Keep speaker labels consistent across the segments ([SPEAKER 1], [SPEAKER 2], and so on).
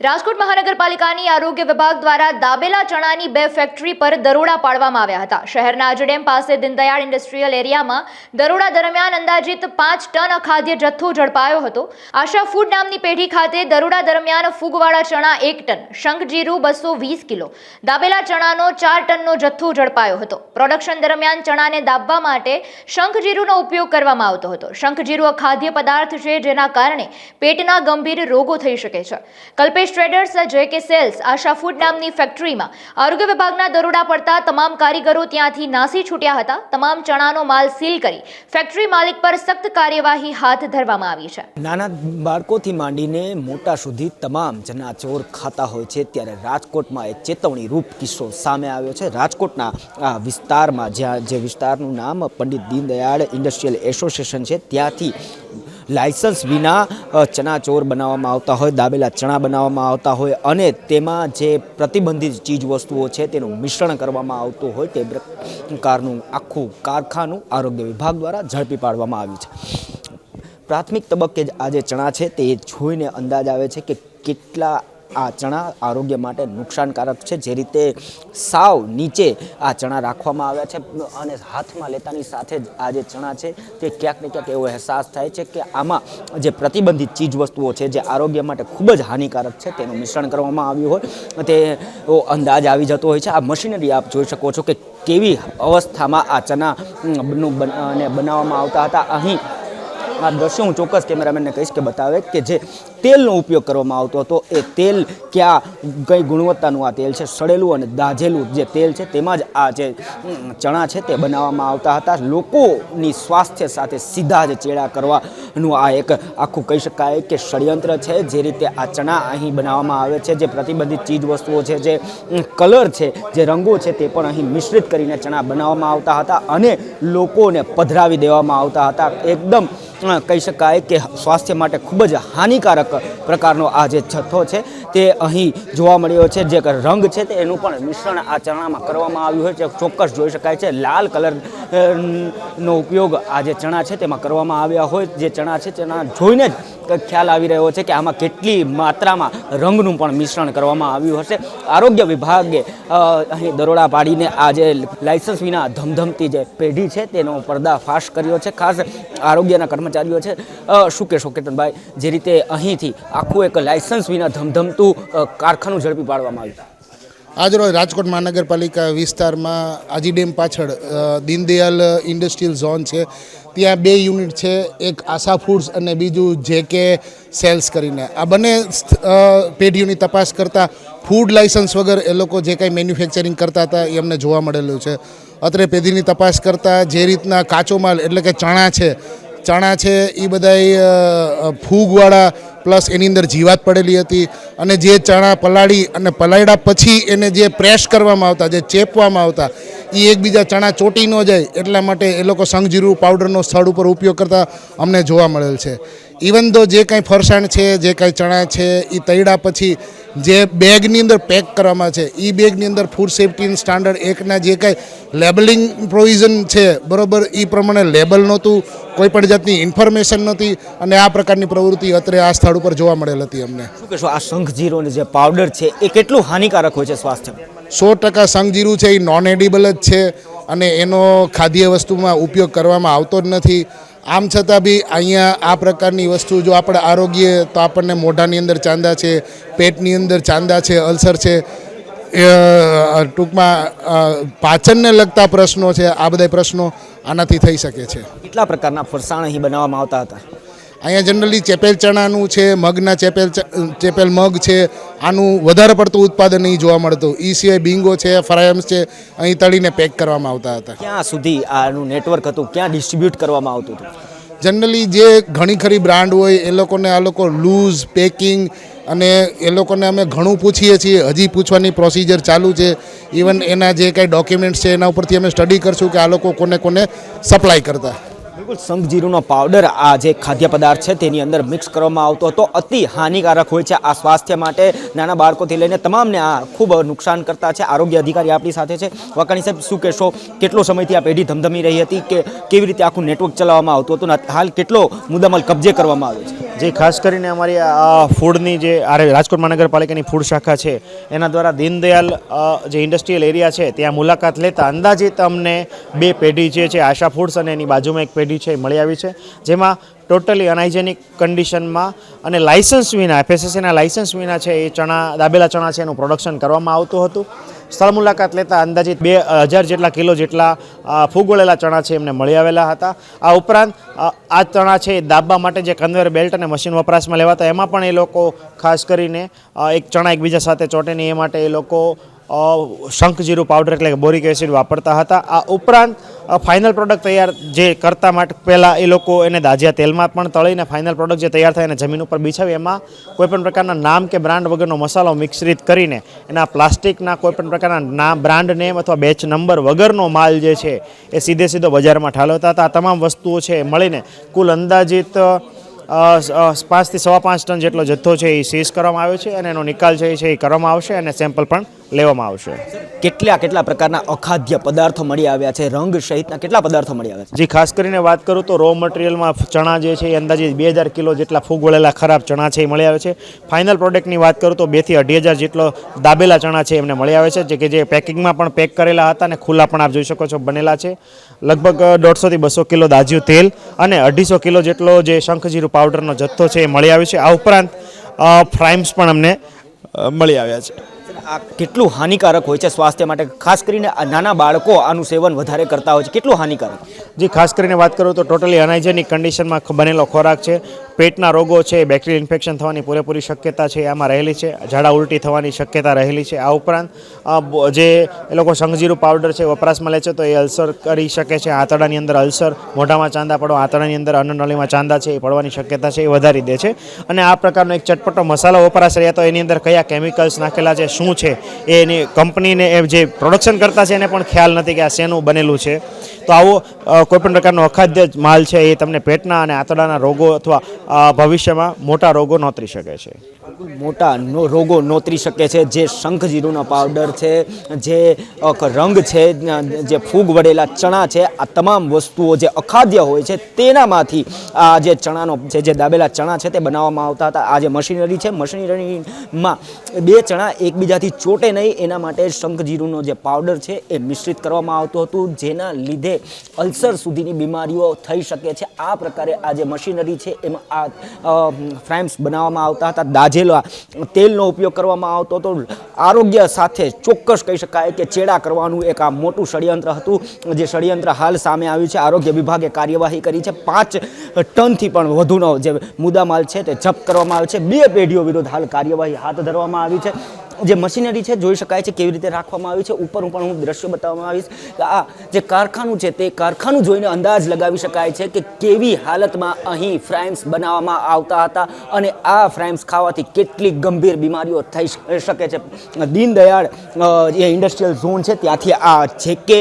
[SPEAKER 1] રાજકોટ મહાનગરપાલિકાની આરોગ્ય વિભાગ દ્વારા દાબેલા ચણાની 2 ફેક્ટરી પર દરોડા પાડવામાં આવ્યા હતા। શહેરના અજડેમ પાસે દીનદયાળ ઇન્ડસ્ટ્રીયલ એરિયામાં દરોડા દરમિયાન અંદાજિત 5 ટન અખાદ્ય જથ્થો ઝડપાયો હતો। આશા ફૂડ નામની પેઢી ખાતે દરોડા દરમિયાન ફૂગવાળા ચણા 1 ટન, શંખજીરું 220 કિલો, દાબેલા ચણાનો 4 ટનનો જથ્થો ઝડપાયો હતો। પ્રોડક્શન દરમિયાન ચણાને દાબવા માટે શંખજીરુંનો ઉપયોગ કરવામાં આવતો હતો। શંખજીરું અખાદ્ય પદાર્થ છે, જેના કારણે પેટના ગંભીર રોગો થઈ શકે છે। કલ્પેશ ટ્રેડર્સ જેકે સેલ્સ આશા ફૂડ નામની ફેક્ટરીમાં આરોગ્ય વિભાગના દરોડા પડતા તમામ કારીગરો ત્યાંથી નાસી છૂટ્યા હતા। તમામ ચણાનો માલ સીલ કરી ફેક્ટરી માલિક પર સખ્ત કાર્યવાહી હાથ ધરવામાં આવી છે।
[SPEAKER 2] નાના બાળકોથી માંડીને મોટા સુધી તમામ ચણાચોર ખાતા હોય છે, ત્યારે રાજકોટમાં એક ચેતવણી રૂપ કિસ્સો સામે આવ્યો છે। રાજકોટના આ વિસ્તારમાં જ્યાં જે વિસ્તારનું નામ પંડિત દીનદયાળ ઇન્ડસ્ટ્રીયલ એસોસિએશન છે, ત્યાંથી લાયસન્સ વિના ચણાચોર બનાવવામાં આવતા હોય, દાબેલા ચણા બનાવવામાં આવતા હોય અને તેમાં જે પ્રતિબંધિત ચીજ વસ્તુઓ છે તેનું મિશ્રણ કરવામાં આવતું હોય, તે પ્રકારનું આખું કારખાનું આરોગ્ય વિભાગ દ્વારા ઝડપી પાડવામાં આવ્યું છે। પ્રાથમિક તબક્કે આ જે ચણા છે તે જોઈને અંદાજ આવે છે કે કેટલા આ ચણા આરોગ્ય માટે નુકસાનકારક છે। જે રીતે સાવ નીચે આ ચણા રાખવામાં આવ્યા છે અને હાથમાં લેતાની સાથે જ આ જે ચણા છે તે ક્યાંક ને ક્યાંક એવો અહેસાસ થાય છે કે આમાં જે પ્રતિબંધિત ચીજ વસ્તુઓ છે જે આરોગ્ય માટે ખૂબ જ હાનિકારક છે તેનું મિશ્રણ કરવામાં આવ્યું હોય તે અંદાજ આવી જતો હોય છે। આ મશીનરી આપ જોઈ શકો છો કે કેવી અવસ્થામાં આ ચણાનું બનાવવામાં આવતા હતા। અહીં આ દ્રશ્ય હું ચોક્કસ કેમેરામેનને કહીશ કે બતાવે કે જે તેલનો ઉપયોગ કરવામાં આવતો હતો એ તેલ ક્યાં કઈ ગુણવત્તાનું આ તેલ છે, સડેલું અને દાઝેલું જે તેલ છે તેમાં જ આ જે ચણા છે તે બનાવવામાં આવતા હતા। લોકોની સ્વાસ્થ્ય સાથે સીધા જ ચેડા કરવાનું આ એક આખું કહી શકાય કે ષડયંત્ર છે। જે રીતે આ ચણા અહીં બનાવવામાં આવે છે, જે પ્રતિબંધિત ચીજ વસ્તુઓ છે, જે કલર છે, જે રંગો છે તે પણ અહીં મિશ્રિત કરીને ચણા બનાવવામાં આવતા હતા અને લોકોને પધરાવી દેવામાં આવતા હતા। એકદમ કહી શકાય કે સ્વાસ્થ્ય માટે ખૂબ જ હાનિકારક પ્રકારનો આ જે જથ્થો છે તે અહીં જોવા મળ્યો છે। જે રંગ છે તે એનું પણ મિશ્રણ આ ચણામાં કરવામાં આવ્યું હોય છે, ચોક્કસ જોઈ શકાય છે। લાલ કલરનો ઉપયોગ આ જે ચણા છે તેમાં કરવામાં આવ્યા હોય, જે ચણા છે ચણા જોઈને જ ખ્યાલ આવી રહ્યો છે કે આમાં કેટલી માત્રામાં રંગનું પણ મિશ્રણ કરવામાં આવ્યું હશે। આરોગ્ય વિભાગે અહીં દરોડા પાડીને આ જે લાયસન્સ વિના ધમધમતી જે પેઢી છે તેનો પર્દાફાશ કર્યો છે। ખાસ આરોગ્યના કર્મચારીઓ છે, શું કહેશો કેતનભાઈ, જે રીતે અહીંથી આખું એક લાયસન્સ વિના ધમધમતું કારખાનું ઝડપી પાડવામાં આવ્યું?
[SPEAKER 3] આજરોજ રાજકોટ મહાનગરપાલિકા વિસ્તારમાં આજી ડેમ પાછળ દીનદયાળ ઇન્ડસ્ટ્રીયલ ઝોન છે, ત્યાં 2 યુનિટ છે, એક આશા ફૂડ્સ અને બીજું જેકે સેલ્સ કરીને। આ બંને પેઢીઓની તપાસ કરતાં ફૂડ લાયસન્સ વગર એ લોકો જે કંઈ મેન્યુફેક્ચરિંગ કરતા હતા એ અમને જોવા મળેલું છે। અત્રે પેઢીની તપાસ કરતાં જે રીતના કાચો માલ એટલે કે ચણા છે એ બધાય ફૂગવાળા પ્લસ એની અંદર જીવાત પડેલી હતી અને જે ચણા પલાળ્યા પછી એને જે પ્રેસ કરવામાં આવતા, જે ચેપવામાં આવતા, એ એકબીજા ચણા ચોટી ન જાય એટલા માટે એ લોકો શંખજીરું પાવડરનો સ્થળ ઉપર ઉપયોગ કરતા અમને જોવા મળેલ છે। ઇવન તો જે કાંઈ ફરસાણ છે, જે કાંઈ ચણા છે એ તળ્યા પછી જે બેગની અંદર પેક કરવામાં છે, એ બેગની અંદર ફૂડ સેફ્ટી સ્ટાન્ડર્ડ 1ના જે કાંઈ લેબલિંગ પ્રોવિઝન છે બરાબર એ પ્રમાણે લેબલ નહોતું, કોઈ પણ જાતની ઇન્ફોર્મેશન નહોતી અને આ પ્રકારની પ્રવૃત્તિ અત્રે આ સ્થળ ઉપર જોવા મળેલ હતી અમને।
[SPEAKER 2] શું કહેશો, આ શંખજીરું જે પાવડર છે એ કેટલું હાનિકારક હોય છે સ્વાસ્થ્ય?
[SPEAKER 3] 100% શંખજીરું છે એ નોન એડિબલ જ છે અને એનો ખાદ્ય વસ્તુમાં ઉપયોગ કરવામાં આવતો જ નથી। આમ છતાં બી અહીંયા આ પ્રકારની વસ્તુ જો આપણે આરોગ્ય તો આપણને મોઢાની અંદર ચાંદા છે, પેટની અંદર ચાંદા છે, અલ્સર છે, ટૂંકમાં પાચનને લગતા પ્રશ્નો છે, આ બધા પ્રશ્નો આનાથી થઈ શકે છે।
[SPEAKER 2] કેટલા પ્રકારના ફરસાણ અહીં બનાવવામાં આવતા હતા?
[SPEAKER 3] અહીંયા જનરલી ચેપેલ ચણાનું છે, મગના ચેપેલ મગ છે, આનું વધારે પડતું ઉત્પાદન અહીં જોવા મળતું। એ સિવાય બિંગો છે, ફ્રાયમ્સ છે, અહીં તળીને પેક કરવામાં આવતા હતા।
[SPEAKER 2] ક્યાં સુધી આનું નેટવર્ક હતું, ક્યાં ડિસ્ટ્રીબ્યુટ કરવામાં આવતું હતું?
[SPEAKER 3] જનરલી જે ઘણી ખરી બ્રાન્ડ હોય એ લોકોને આ લોકો લૂઝ પેકિંગ અને એ લોકોને અમે ઘણું પૂછીએ છીએ, હજી પૂછવાની પ્રોસિજર ચાલુ છે। ઇવન એના જે કાંઈ ડોક્યુમેન્ટ્સ છે એના ઉપરથી અમે સ્ટડી કરશું કે આ લોકો કોને સપ્લાય કરતા।
[SPEAKER 2] બિલકુલ શંખજીરુંનો પાવડર આ જે ખાદ્ય પદાર્થ છે તેની અંદર મિક્સ કરવામાં આવતો હતો, અતિ હાનિકારક હોય છે આ સ્વાસ્થ્ય માટે. નાના બાળકોથી લઈને તમામને આ ખૂબ નુકસાન કરતા છે. આરોગ્ય અધિકારી આપણી સાથે છે. વાકાણી સાહેબ, શું કહેશો, કેટલો સમયથી આ પેઢી ધમધમી રહી હતી, કે કેવી રીતે આખું નેટવર્ક ચલાવવામાં આવતું હતું, અને હાલ કેટલો મુદ્દામાલ કબજે કરવામાં આવ્યો છે?
[SPEAKER 4] જે ખાસ કરીને અમારી ફૂડની જે રાજકોટ મહાનગરપાલિકાની ફૂડ શાખા છે એના દ્વારા દીનદયાલ જે ઇન્ડસ્ટ્રીયલ એરિયા છે ત્યાં મુલાકાત લેતા અંદાજિત અમને 2 પેઢી જે છે આશા ફૂડ્સ અને એની બાજુમાં એક પેઢી છે એ મળી આવી છે, જેમાં ટોટલી અનહાઇજેનિક કન્ડિશનમાં અને લાઇસન્સ વિના, FSSAના લાઇસન્સ વિના છે એ દાબેલા ચણા છે એનું પ્રોડક્શન કરવામાં આવતું હતું. સ્થળ મુલાકાત લેતા અંદાજિત 2000 જેટલા કિલો જેટલા ફૂગવળેલા ચણા છે એમને મળી આવેલા હતા. આ ઉપરાંત આ ચણા છે દાબવા માટે જે કન્વેયર બેલ્ટ અને મશીન વપરાશમાં લેવાતા એમાં પણ એ લોકો ખાસ કરીને એક ચણા એકબીજા સાથે ચોટે નહીં એ માટે એ લોકો શંખજીરું પાવડર એટલે કે બોરિક એસિડ વાપરતા હતા. આ ઉપરાંત ફાઇનલ પ્રોડક્ટ તૈયાર જે કરતા માટે પહેલાં એ લોકો એને દાજિયા તેલમાં પણ તળીને ફાઇનલ પ્રોડક્ટ જે તૈયાર થાય એને જમીન ઉપર બિછાવી એમાં કોઈપણ પ્રકારના નામ કે બ્રાન્ડ વગરનો મસાલો મિશ્રિત કરીને એના પ્લાસ્ટિકના કોઈપણ પ્રકારના નામ, બ્રાન્ડ નેમ અથવા બેચ નંબર વગરનો માલ જે છે એ સીધો બજારમાં ઠાલવતા હતા. આ તમામ વસ્તુઓ છે મળીને કુલ અંદાજિત 5 થી 5.5 ટન જેટલો જથ્થો છે એ સીઝ કરવામાં આવ્યો છે અને એનો નિકાલ છે એ કરવામાં આવશે અને સેમ્પલ પણ લેવામાં આવશે.
[SPEAKER 2] કેટલા પ્રકારના અખાદ્ય પદાર્થો મળી આવ્યા છે, રંગ સહિતના કેટલા પદાર્થો મળી આવ્યા છે?
[SPEAKER 4] જે ખાસ કરીને વાત કરું તો રો મટીરિયલમાં ચણા જે છે એ અંદાજે 2000 કિલો જેટલા ફૂગ વળેલા ખરાબ ચણા છે એ મળી આવે છે. ફાઇનલ પ્રોડક્ટની વાત કરું તો 2 થી 2500 જેટલો દાબેલા ચણા છે એમને મળી આવે છે, જે પેકિંગમાં પણ પેક કરેલા હતા અને ખુલ્લા પણ આપ જોઈ શકો છો બનેલા છે. લગભગ 150 થી 200 કિલો દાજ્યું તેલ અને 250 કિલો જેટલો જે શંખજીરું પાવડરનો જથ્થો છે એ મળી આવ્યો છે. આ ઉપરાંત ફ્રાઇમ્સ પણ અમને મળી આવ્યા છે.
[SPEAKER 2] આ કેટલું હાનિકારક હોય છે સ્વાસ્થ્ય માટે? ખાસ કરીને નાના બાળકો આનું સેવન વધારે કરતા હોય છે, કેટલું હાનિકારક?
[SPEAKER 4] જે ખાસ કરીને વાત કરું તો ટોટલી અનહાઇજેનિક કન્ડિશનમાં બનેલો ખોરાક છે. પેટના રોગો છે, બેક્ટેરિયલ ઇન્ફેક્શન થવાની પૂરેપૂરી શક્યતા છે આમાં રહેલી છે. ઝાડા ઉલટી થવાની શક્યતા રહેલી છે. આ ઉપરાંત જે એ લોકો શંખજીરું પાવડર છે વપરાશમાં લે છે તો એ અલ્સર કરી શકે છે. આંતરડાની અંદર અલ્સર, મોઢામાં ચાંદા પડવા, આંતરડાની અંદર અન્નનળીમાં ચાંદા છે એ પડવાની શક્યતા છે એ વધારી દે છે. અને આ પ્રકારનો એક ચટપટો મસાલો વપરાશ રહ્યા તો એની અંદર કયા કેમિકલ્સ નાખેલા છે, શું છે એ એની કંપનીને એ જે પ્રોડક્શન કરતા છે એને પણ ખ્યાલ નથી કે આ શેનું બનેલું છે. તો આવો કોઈપણ પ્રકારનો અખાદ્ય માલ છે એ તમને પેટના અને આંતરડાના રોગો અથવા ભવિષ્યમાં મોટા રોગો નોતરી શકે છે.
[SPEAKER 2] મોટા રોગો નોતરી શકે છે. જે શંખજીરુંનો પાવડર છે, જે રંગ છે, જે ફૂગ વળેલા ચણા છે, આ તમામ વસ્તુઓ જે અખાદ્ય હોય છે તેનામાંથી આ જે ચણાનો છે, જે દાબેલા ચણા છે તે બનાવવામાં આવતા હતા. આ જે મશીનરી છે, મશીનરીમાં 2 ચણા એકબીજાથી ચોટે નહીં એના માટે શંખજીરુંનો જે પાવડર છે એ મિશ્રિત કરવામાં આવતું હતું, જેના લીધે અલ્સર સુધીની બીમારીઓ થઈ શકે છે. આ પ્રકારે આ જે મશીનરી છે એમાં આ ફ્રાઇમ્સ બનાવવામાં આવતા હતા. દાજેલા તેલનો ઉપયોગ કરવામાં આવતો હતો. આરોગ્ય સાથે ચોક્કસ કહી શકાય કે ચેડા કરવાનું એક આ મોટું ષડયંત્ર હતું, જે ષડયંત્ર હાલ સામે આવ્યું છે. આરોગ્ય વિભાગે કાર્યવાહી કરી છે. 5 ટનથી પણ વધુનો જે મુદ્દામાલ છે તે જપ્ત કરવામાં આવ્યો છે. 2 પેઢીઓ વિરુદ્ધ હાલ કાર્યવાહી હાથ ધરવામાં આવી છે. જે મશીનરી છે જોઈ શકાય છે કેવી રીતે રાખવામાં આવી છે. ઉપર પણ હું દ્રશ્યો બતાવવામાં આવીશ. આ જે કારખાનું છે તે કારખાનું જોઈને અંદાજ લગાવી શકાય છે કે કેવી હાલતમાં અહીં ફ્રાઇમ્સ બનાવવામાં આવતા હતા અને આ ફ્રાઇમ્સ ખાવાથી કેટલી ગંભીર બીમારીઓ થઈ શકે છે. દીનદયાળ જે ઇન્ડસ્ટ્રીયલ ઝોન છે ત્યાંથી આ જેકે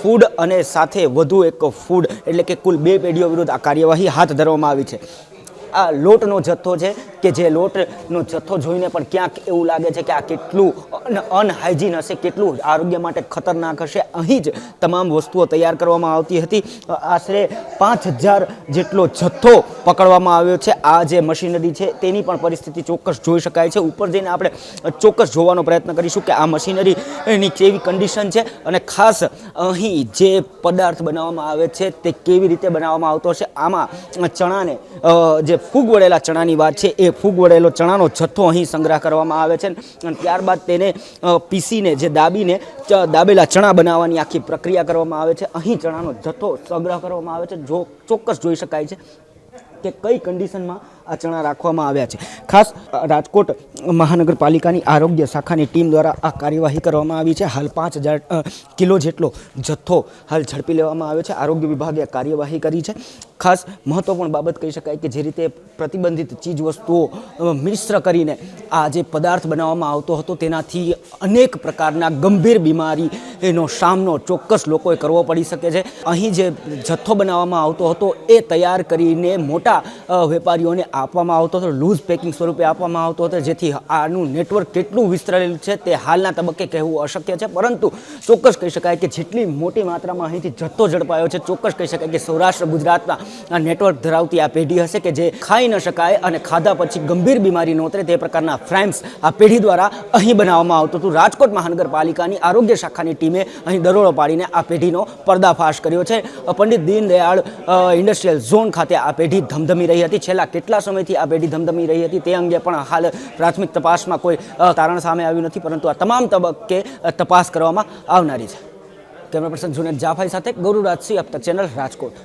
[SPEAKER 2] ફૂડ અને સાથે વધુ એક ફૂડ એટલે કે કુલ 2 પેઢીઓ વિરુદ્ધ આ કાર્યવાહી હાથ ધરવામાં આવી છે. આ લોટનો જથ્થો છે કે જે લોટનો જથ્થો જોઈને પણ ક્યાંક એવું લાગે છે કે આ કેટલું અનહાઇજીન હશે, કેટલું આરોગ્ય માટે ખતરનાક હશે. અહીં જ તમામ વસ્તુઓ તૈયાર કરવામાં આવતી હતી. આશરે 5000 જેટલો જથ્થો પકડવામાં આવ્યો છે. આ જે મશીનરી છે તેની પણ પરિસ્થિતિ ચોક્કસ જોઈ શકાય છે. ઉપર જઈને આપણે ચોક્કસ જોવાનો પ્રયત્ન કરીશું કે આ મશીનરીની કેવી કન્ડિશન છે અને ખાસ અહીં જે પદાર્થ બનાવવામાં આવે છે તે કેવી રીતે બનાવવામાં આવતો હશે. આમાં ચણાને જે ફૂગ વળેલા ચણાની વાત છે એ ફૂગ વળેલો ચણાનો જથ્થો અહીં સંગ્રહ કરવામાં આવે છે અને ત્યારબાદ તેને પીસીને જે દાબીને દાબેલા ચણા બનાવવાની આખી પ્રક્રિયા કરવામાં આવે છે. અહીં ચણાનો જથ્થો સંગ્રહ કરવામાં આવે છે. ચોક્કસ જોઈ શકાય છે કે કઈ કન્ડિશનમાં આ ચણા રાખવામાં આવ્યા છે. ખાસ રાજકોટ મહાનગરપાલિકાની આરોગ્ય શાખાની ટીમ દ્વારા આ કાર્યવાહી કરવામાં આવી છે. હાલ 5,000 કિલો જેટલો જથ્થો હાલ ઝડપી લેવામાં આવ્યો છે. આરોગ્ય વિભાગે આ કાર્યવાહી કરી છે. ખાસ મહત્વપૂર્ણ બાબત કહી શકાય કે જે રીતે પ્રતિબંધિત ચીજ વસ્તુઓ મિશ્ર કરીને આ જે પદાર્થ બનાવવામાં આવતો હતો તેનાથી અનેક પ્રકારના ગંભીર બીમારીનો સામનો ચોક્કસ લોકોએ કરવો પડી શકે છે. અહીં જે જથ્થો બનાવવામાં આવતો હતો એ તૈયાર કરીને મોટા વેપારીઓને આપવામાં આવતો હતો, લૂઝ પેકિંગ સ્વરૂપે આપવામાં આવતો હતો, જેથી આનું નેટવર્ક કેટલું વિસ્તરેલું છે તે હાલના તબક્કે કહેવું અશક્ય છે. પરંતુ ચોક્કસ કહી શકાય કે જેટલી મોટી માત્રામાં અહીંથી જથ્થો ઝડપાયો છે, ચોક્કસ કહી શકાય કે સૌરાષ્ટ્ર ગુજરાતમાં આ નેટવર્ક ધરાવતી આ પેઢી હશે કે જે ખાઈ ન શકાય અને ખાધા પછી ગંભીર બીમારી નોતરે તે પ્રકારના ફ્રાઇમ્સ આ પેઢી દ્વારા અહીં બનાવવામાં આવતું હતું. રાજકોટ મહાનગરપાલિકાની આરોગ્ય શાખાની ટીમે અહીં દરોડો પાડીને આ પેઢીનો પર્દાફાશ કર્યો છે. પંડિત દીનદયાળ ઇન્ડસ્ટ્રીયલ ઝોન ખાતે આ પેઢી ધમધમી રહી હતી. છેલ્લા કેટલા સમયથી આ પેઢી ધમધમી રહી હતી તે અંગે પણ હાલ પ્રાથમિક તપાસમાં કોઈ તારણ સામે આવ્યું નથી, પરંતુ આ તમામ તબક્કે તપાસ કરવામાં આવનારી છે. કેમેરા પર્સન જુનેદ જાફાઈ સાથે ગૌરવ રાજસિંહ, અબ તક ચેનલ, રાજકોટ.